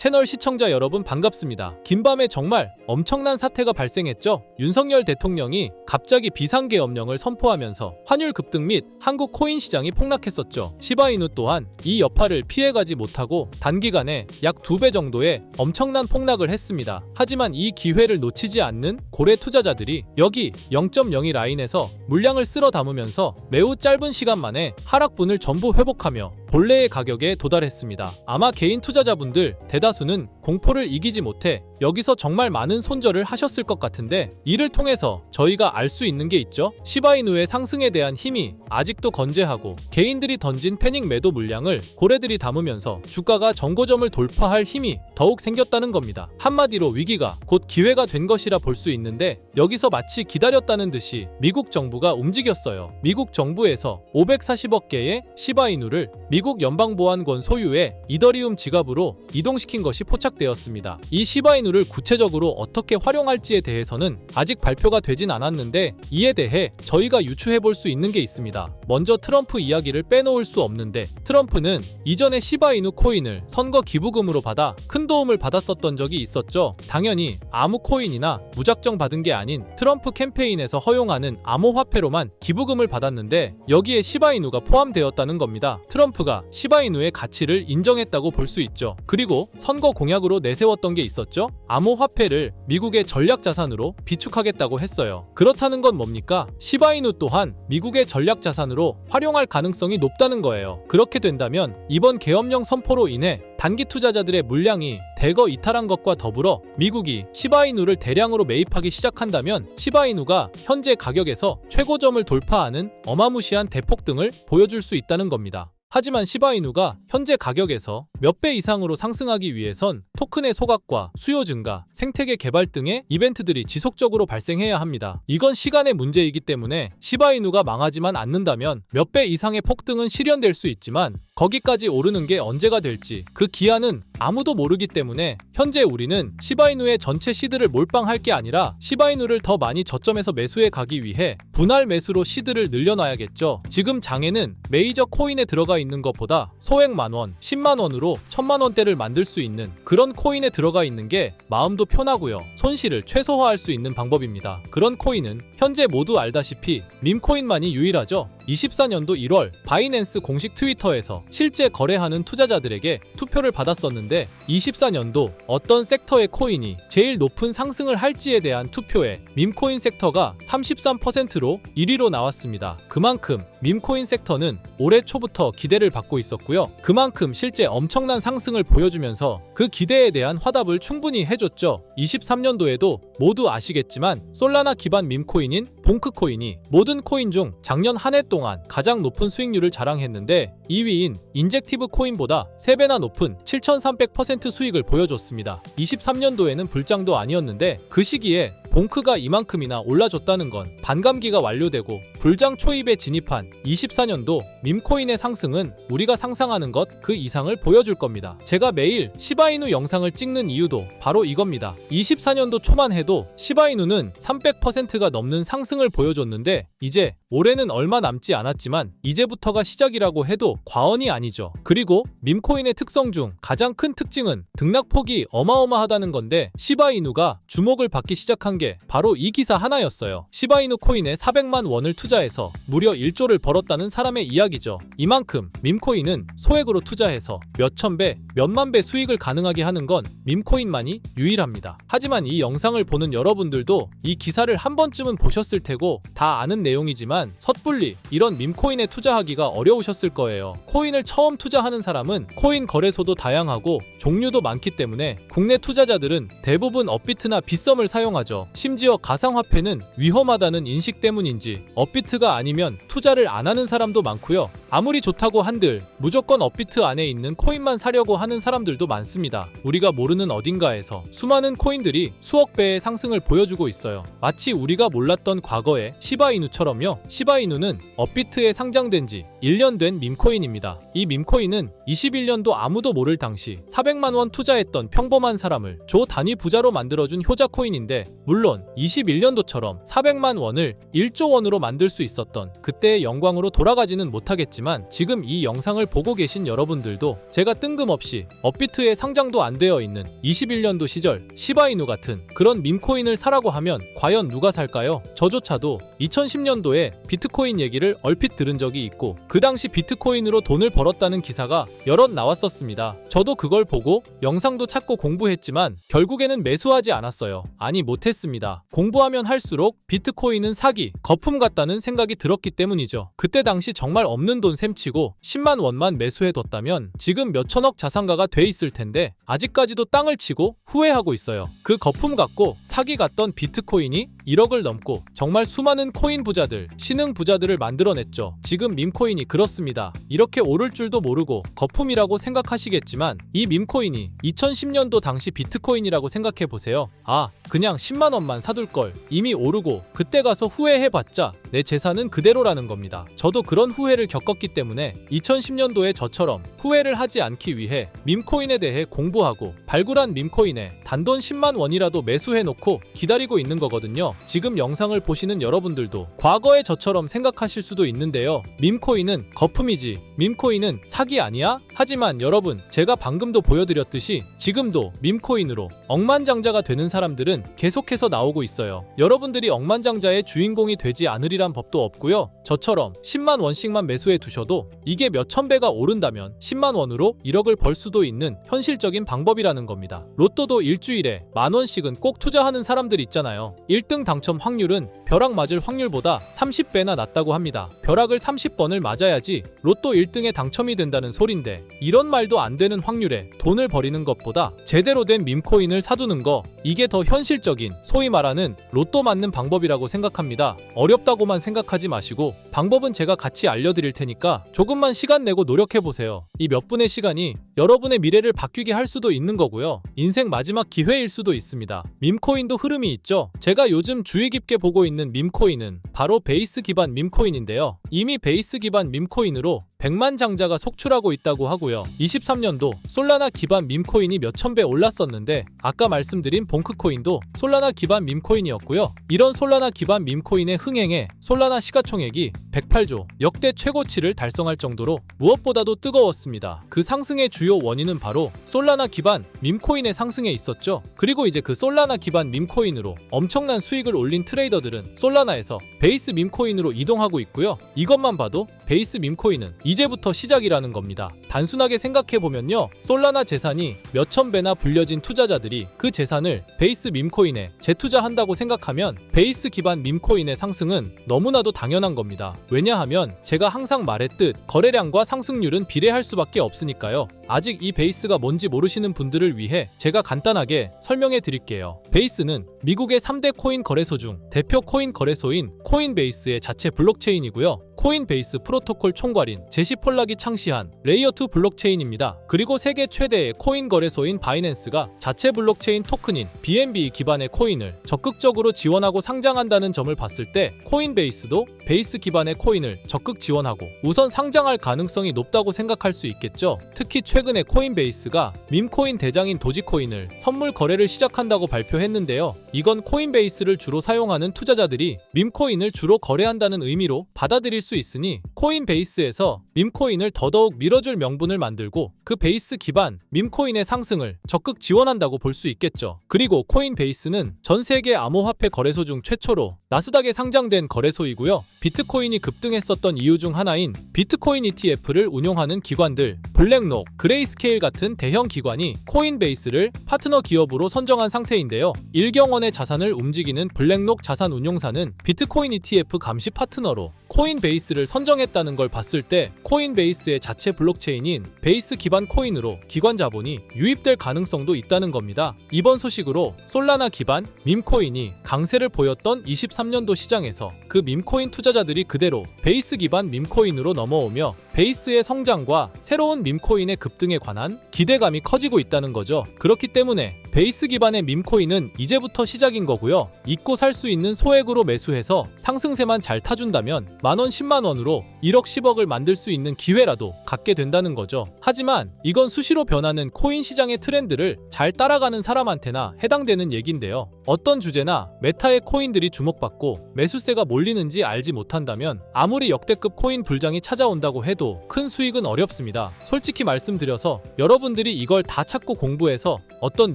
채널 시청자 여러분 반갑습니다. 긴밤에 정말 엄청난 사태가 발생했죠. 윤석열 대통령이 갑자기 비상계엄령을 선포하면서 환율 급등 및 한국 코인 시장이 폭락했었죠. 시바이누 또한 이 여파를 피해가지 못하고 단기간에 약 2배 정도의 엄청난 폭락을 했습니다. 하지만 이 기회를 놓치지 않는 고래 투자자들이 여기 0.02 라인에서 물량을 쓸어 담으면서 매우 짧은 시간 만에 하락분을 전부 회복하며 본래의 가격에 도달했습니다. 아마 개인 투자자분들 대다수는 공포를 이기지 못해 여기서 정말 많은 손절을 하셨을 것 같은데, 이를 통해서 저희가 알 수 있는 게 있죠. 시바이누의 상승에 대한 힘이 아직도 건재하고 개인들이 던진 패닉 매도 물량을 고래들이 담으면서 주가가 정고점을 돌파할 힘이 더욱 생겼다는 겁니다. 한마디로 위기가 곧 기회가 된 것이라 볼 수 있는데, 여기서 마치 기다렸다는 듯이 미국 정부가 움직였어요. 미국 정부에서 540억 개의 시바이누를 미국 연방보안권 소유의 이더리움 지갑으로 이동시킨 것이 포착되었습니다. 이 시바이누를 구체적으로 어떻게 활용할지에 대해서는 아직 발표가 되진 않았는데, 이에 대해 저희가 유추해볼 수 있는 게 있습니다. 먼저 트럼프 이야기를 빼놓을 수 없는데, 트럼프는 이전에 시바이누 코인을 선거 기부금으로 받아 큰 도움을 받았었던 적이 있었죠. 당연히 아무 코인이나 무작정 받은 게 아닌 트럼프 캠페인에서 허용하는 암호화폐로만 기부금을 받았는데, 여기에 시바이누가 포함되었다는 겁니다. 트럼프가 시바이누의 가치를 인정했다고 볼 수 있죠. 그리고 선거 공약으로 내세웠던 게 있었죠. 암호화폐를 미국의 전략자산으로 비축하겠다고 했어요. 그렇다는 건 뭡니까? 시바이누 또한 미국의 전략자산으로 활용할 가능성이 높다는 거예요. 그렇게 된다면 이번 계엄령 선포로 인해 단기 투자자들의 물량이 대거 이탈한 것과 더불어 미국이 시바이누를 대량으로 매입하기 시작한다면 시바이누가 현재 가격에서 최고점을 돌파하는 어마무시한 대폭등을 보여줄 수 있다는 겁니다. 하지만 시바이누가 현재 가격에서 몇 배 이상으로 상승하기 위해선 토큰의 소각과 수요 증가, 생태계 개발 등의 이벤트들이 지속적으로 발생해야 합니다. 이건 시간의 문제이기 때문에 시바이누가 망하지만 않는다면 몇 배 이상의 폭등은 실현될 수 있지만, 거기까지 오르는 게 언제가 될지 그 기한은 아무도 모르기 때문에 현재 우리는 시바이누의 전체 시드를 몰빵할 게 아니라 시바이누를 더 많이 저점에서 매수해 가기 위해 분할 매수로 시드를 늘려놔야겠죠. 지금 장에는 메이저 코인에 들어가 있는 것보다 소액 만원, 10만원으로 1000만원대를 만들 수 있는 그런 코인에 들어가 있는 게 마음도 편하고요. 손실을 최소화할 수 있는 방법입니다. 그런 코인은 현재 모두 알다시피 밈코인만이 유일하죠. 24년도 1월 바이낸스 공식 트위터에서 실제 거래하는 투자자들에게 투표를 받았었는데, 24년도 어떤 섹터의 코인이 제일 높은 상승을 할지에 대한 투표에 밈코인 섹터가 33%로 1위로 나왔습니다. 그만큼 밈코인 섹터는 올해 초부터 기대를 받고 있었고요. 그만큼 실제 엄청난 상승을 보여주면서 그 기대에 대한 화답을 충분히 해줬죠. 23년도에도 모두 아시겠지만 솔라나 기반 밈코인인 봉크코인이 모든 코인 중 작년 한 해 동안 가장 높은 수익률을 자랑했는데, 2위인 인젝티브 코인보다 3배나 높은 7300% 수익을 보여줬습니다. 23년도에는 불장도 아니었는데 그 시기에 봉크가 이만큼이나 올라줬다는 건 반감기가 완료되고 불장 초입에 진입한 24년도 밈코인의 상승은 우리가 상상하는 것 그 이상을 보여줄 겁니다. 제가 매일 시바이누 영상을 찍는 이유도 바로 이겁니다. 24년도 초만 해도 시바이누는 300%가 넘는 상승을 보여줬는데, 이제 올해는 얼마 남지 않았지만 이제부터가 시작이라고 해도 과언이 아니죠. 그리고 밈코인의 특성 중 가장 큰 특징은 등락폭이 어마어마하다는 건데, 시바이누가 주목을 받기 시작한 게 바로 이 기사 하나였어요. 시바이누 코인에 400만 원을 투자해서 무려 1조를 벌었다는 사람의 이야기죠. 이만큼 밈코인은 소액으로 투자해서 몇천 배, 몇만 배 수익을 가능하게 하는 건 밈코인만이 유일합니다. 하지만 이 영상을 보는 여러분들도 이 기사를 한 번쯤은 보셨을 테고 다 아는 내용이지만 섣불리 이런 밈코인에 투자하기가 어려우셨을 거예요. 코인을 처음 투자하는 사람은 코인 거래소도 다양하고 종류도 많기 때문에 국내 투자자들은 대부분 업비트나 빗썸을 사용하죠. 심지어 가상화폐는 위험하다는 인식 때문인지 업비트가 아니면 투자를 안 하는 사람도 많고요. 아무리 좋다고 한들 무조건 업비트 안에 있는 코인만 사려고 하는 사람들도 많습니다. 우리가 모르는 어딘가에서 수많은 코인들이 수억 배의 상승을 보여주고 있어요. 마치 우리가 몰랐던 과거의 시바이누처럼요. 시바이누는 업비트에 상장된 지 1년 된 밈코인입니다. 이 밈코인은 21년도 아무도 모를 당시 400만 원 투자했던 평범한 사람을 조 단위 부자로 만들어준 효자 코인인데, 물론 21년도처럼 400만 원을 1조 원으로 만들 수 있었던 그때의 영광으로 돌아가지는 못하겠지만 모르겠지만 지금 이 영상을 보고 계신 여러분들도 제가 뜬금없이 업비트에 상장도 안 되어 있는 21년도 시절 시바이누 같은 그런 밈코인을 사라고 하면 과연 누가 살까요? 저조차도 2010년도에 비트코인 얘기를 얼핏 들은 적이 있고 그 당시 비트코인으로 돈을 벌었다는 기사가 여럿 나왔었습니다. 저도 그걸 보고 영상도 찾고 공부했지만 결국에는 매수하지 않았어요. 아니 못했습니다. 공부하면 할수록 비트코인은 사기, 거품 같다는 생각이 들었기 때문이죠. 그때 당시 정말 없는 돈 셈치고 10만 원만 매수해뒀다면 지금 몇천억 자산가가 돼 있을 텐데 아직까지도 땅을 치고 후회하고 있어요. 그 거품 같고 사기 같던 비트코인이 1억을 넘고 정말 수많은 코인 부자들, 신흥 부자들을 만들어냈죠. 지금 밈코인이 그렇습니다. 이렇게 오를 줄도 모르고 거품이라고 생각하시겠지만 이 밈코인이 2010년도 당시 비트코인이라고 생각해보세요. 아, 그냥 10만 원만 사둘 걸. 이미 오르고 그때 가서 후회해봤자 내 재산은 그대로라는 겁니다. 저도 그런 후회를 겪었기 때문에 2010년도에 저처럼 후회를 하지 않기 위해 밈코인에 대해 공부하고 발굴한 밈코인에 단돈 10만 원이라도 매수해놓고 기다리고 있는 거거든요. 지금 영상을 보시는 여러분들도 과거의 저처럼 생각하실 수도 있는데요. 밈코인은 거품이지 밈코인은 사기 아니야? 하지만 여러분, 제가 방금도 보여드렸듯이 지금도 밈코인으로 억만장자가 되는 사람들은 계속해서 나오고 있어요. 여러분들이 억만장자의 주인공이 되지 않으리란 법도 없고요. 저처럼 10만 원씩만 매수해 두셔도 이게 몇천 배가 오른다면 10만 원으로 1억을 벌 수도 있는 현실적인 방법이라는 겁니다. 로또도 일주일에 만 원씩은 꼭 투자하는 사람들 있잖아요. 1등 당첨 확률은 벼락 맞을 확률보다 30배나 낮다고 합니다. 벼락을 30번을 맞아야지 로또 1등에 당첨이 된다는 소린데 이런 말도 안 되는 확률에 돈을 버리는 것보다 제대로 된 밈코인을 사두는 거, 이게 더 현실적인 소위 말하는 로또 맞는 방법이라고 생각합니다. 어렵다고만 생각하지 마시고 방법은 제가 같이 알려드릴 테니까 조금만 시간 내고 노력해보세요. 이 몇 분의 시간이 여러분의 미래를 바뀌게 할 수도 있는 거고요. 인생 마지막 기회일 수도 있습니다. 밈코인도 흐름이 있죠. 제가 요즘 주의 깊게 보고 있는 밈코인은 바로 베이스 기반 밈코인인데요. 이미 베이스 기반 밈코인으로 100만 장자가 속출하고 있다고 하고요. 23년도 솔라나 기반 밈코인이 몇천 배 올랐었는데 아까 말씀드린 봉크코인도 솔라나 기반 밈코인이었고요. 이런 솔라나 기반 밈코인의 흥행에 솔라나 시가총액이 108조, 역대 최고치를 달성할 정도로 무엇보다도 뜨거웠습니다. 그 상승의 주요 원인은 바로 솔라나 기반 밈코인의 상승에 있었죠. 그리고 이제 그 솔라나 기반 밈코인으로 엄청난 수익을 올린 트레이더들은 솔라나에서 베이스 밈코인으로 이동하고 있고요. 이것만 봐도 베이스 밈코인은 이제부터 시작이라는 겁니다. 단순하게 생각해보면요. 솔라나 재산이 몇천 배나 불려진 투자자들이 그 재산을 베이스 밈코인에 재투자한다고 생각하면 베이스 기반 밈코인의 상승은 너무나도 당연한 겁니다. 왜냐하면 제가 항상 말했듯 거래량과 상승률은 비례할 수밖에 없으니까요. 아직 이 베이스가 뭔지 모르시는 분들을 위해 제가 간단하게 설명해 드릴게요. 베이스는 미국의 3대 코인 거래소 중 대표 코인 거래소인 코인베이스의 자체 블록체인이고요. 코인베이스 프로토콜 총괄인 제시 폴락이 창시한 레이어2 블록체인입니다. 그리고 세계 최대의 코인 거래소인 바이낸스가 자체 블록체인 토큰인 BNB 기반의 코인을 적극적으로 지원하고 상장한다는 점을 봤을 때 코인베이스도 베이스 기반의 코인을 적극 지원하고 우선 상장할 가능성이 높다고 생각할 수 있겠죠. 특히 최근에 코인베이스가 밈코인 대장인 도지코인을 선물 거래를 시작한다고 발표했는데요. 이건 코인베이스를 주로 사용하는 투자자들이 밈코인을 주로 거래한다는 의미로 받아들일 수 있으니 코인베이스에서 밈코인을 더더욱 밀어줄 명분을 만들고 그 베이스 기반 밈코인의 상승을 적극 지원한다고 볼 수 있겠죠. 그리고 코인베이스는 전 세계 암호화폐 거래소 중 최초로 나스닥에 상장된 거래소이고요. 비트코인이 급등했었던 이유 중 하나인 비트코인 ETF를 운용하는 기관들, 블랙록, 그레이스케일 같은 대형 기관이 코인베이스를 파트너 기업으로 선정한 상태인데요. 1경 원의 자산을 움직이는 블랙록 자산운용사는 비트코인 ETF 감시 파트너로 코인베이스를 선정했다는 걸 봤을 때 코인베이스의 자체 블록체인인 베이스 기반 코인으로 기관 자본이 유입될 가능성도 있다는 겁니다. 이번 소식으로 솔라나 기반 밈코인이 강세를 보였던 23년도 시장에서 그 밈코인 투자자들이 그대로 베이스 기반 밈코인으로 넘어오며 베이스의 성장과 새로운 밈코인의 급등에 관한 기대감이 커지고 있다는 거죠. 그렇기 때문에 베이스 기반의 밈코인은 이제부터 시작인 거고요. 잊고 살 수 있는 소액으로 매수해서 상승세만 잘 타준다면 만원 10만원으로 1억 10억을 만들 수 있는 기회라도 갖게 된다는 거죠. 하지만 이건 수시로 변하는 코인 시장의 트렌드를 잘 따라가는 사람한테나 해당되는 얘기인데요. 어떤 주제나 메타의 코인들이 주목받고 매수세가 몰리는지 알지 못한다면 아무리 역대급 코인 불장이 찾아온다고 해도 해도 큰 수익은 어렵습니다. 솔직히 말씀드려서 여러분들이 이걸 다 찾고 공부해서 어떤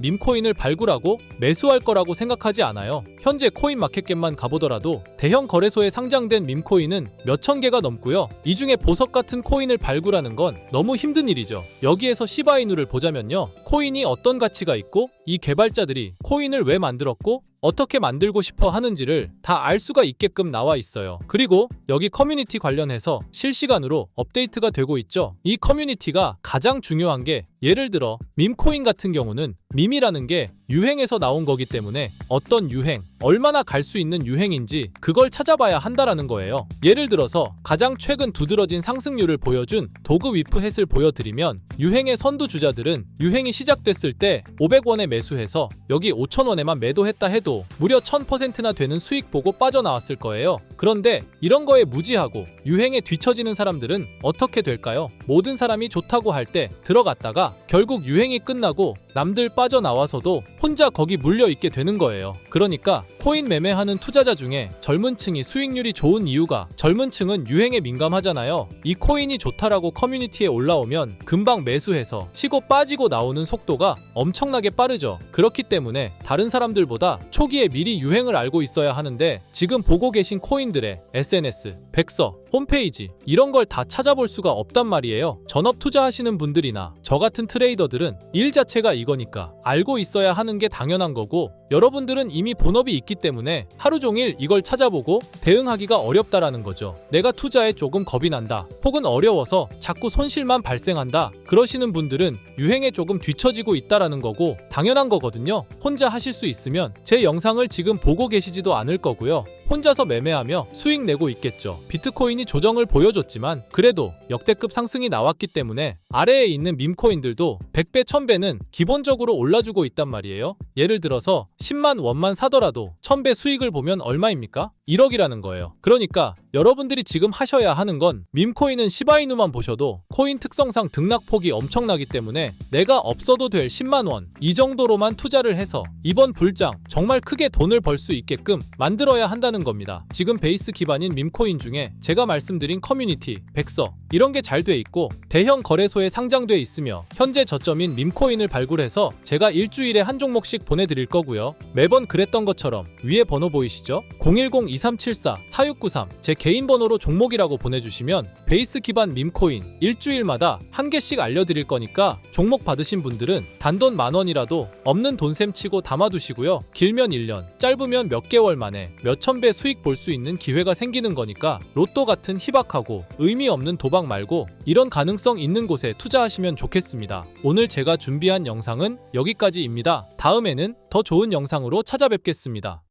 밈코인을 발굴하고 매수할 거라고 생각하지 않아요. 현재 코인마켓겟만 가보더라도 대형 거래소에 상장된 밈코인은 몇천 개가 넘고요. 이 중에 보석 같은 코인을 발굴하는 건 너무 힘든 일이죠. 여기에서 시바이누를 보자면요. 코인이 어떤 가치가 있고 이 개발자들이 코인을 왜 만들었고 어떻게 만들고 싶어 하는지를 다 알 수가 있게끔 나와 있어요. 그리고 여기 커뮤니티 관련해서 실시간으로 업데이트가 되고 있죠. 이 커뮤니티가 가장 중요한 게 예를 들어 밈코인 같은 경우는 밈이라는 게 유행에서 나온 거기 때문에 어떤 유행, 얼마나 갈 수 있는 유행인지 그걸 찾아봐야 한다라는 거예요. 예를 들어서 가장 최근 두드러진 상승률을 보여준 도그 위프햇을 보여드리면 유행의 선두주자들은 유행이 시작됐을 때 500원에 매수해서 여기 5,000원에만 매도했다 해도 무려 1000%나 되는 수익 보고 빠져나왔을 거예요. 그런데 이런 거에 무지하고 유행에 뒤처지는 사람들은 어떻게 될까요? 모든 사람이 좋다고 할 때 들어갔다가 결국 유행이 끝나고 남들 빠져나와서도 혼자 거기 물려있게 되는 거예요. 그러니까 코인 매매하는 투자자 중에 젊은 층이 수익률이 좋은 이유가 젊은 층은 유행에 민감하잖아요. 이 코인이 좋다라고 커뮤니티에 올라오면 금방 매수해서 치고 빠지고 나오는 속도가 엄청나게 빠르죠. 그렇기 때문에 다른 사람들보다 초기에 미리 유행을 알고 있어야 하는데 지금 보고 계신 코인들의 SNS, 백서, 홈페이지 이런 걸 다 찾아볼 수가 없단 말이에요. 전업 투자하시는 분들이나 저 같은 트레이더들은 일 자체가 이거니까 알고 있어야 하는 게 당연한 거고 여러분들은 이미 본업이 있기 때문에 하루 종일 이걸 찾아보고 대응하기가 어렵다라는 거죠. 내가 투자에 조금 겁이 난다 혹은 어려워서 자꾸 손실만 발생한다 그러시는 분들은 유행에 조금 뒤처지고 있다라는 거고 당연한 거거든요. 혼자 하실 수 있으면 제 영상을 지금 보고 계시지도 않을 거고요. 혼자서 매매하며 수익 내고 있겠죠. 비트코인이 조정을 보여줬지만 그래도 역대급 상승이 나왔기 때문에 아래에 있는 밈코인들도 100배, 1000배는 기본적으로 올라주고 있단 말이에요. 예를 들어서 10만 원만 사더라도 1000배 수익을 보면 얼마입니까? 1억이라는 거예요. 그러니까 여러분들이 지금 하셔야 하는 건 밈코인은 시바이누만 보셔도 코인 특성상 등락폭이 엄청나기 때문에 내가 없어도 될 10만 원 이 정도로만 투자를 해서 이번 불장 정말 크게 돈을 벌 수 있게끔 만들어야 한다는 겁니다. 지금 베이스 기반인 밈코인 중에 제가 말씀드린 커뮤니티, 백서 이런 게 잘 돼 있고 대형 거래소에 상장돼 있으며 현재 저점인 밈코인을 발굴해서 제가 일주일에 한 종목씩 보내드릴 거고요. 매번 그랬던 것처럼 위에 번호 보이시죠? 010-2374-4693 제 개인 번호로 종목이라고 보내주시면 베이스 기반 밈코인 일주일마다 한 개씩 알려드릴 거니까 종목 받으신 분들은 단돈 10,000원이라도 없는 돈셈 치고 담아두시고요. 길면 1년, 짧으면 몇 개월 만에 몇천 배 수익 볼 수 있는 기회가 생기는 거니까 로또 같은 희박하고 의미 없는 도박 말고 이런 가능성 있는 곳에 투자하시면 좋겠습니다. 오늘 제가 준비한 영상은 여기까지입니다. 다음에는 더 좋은 영상으로 찾아뵙겠습니다.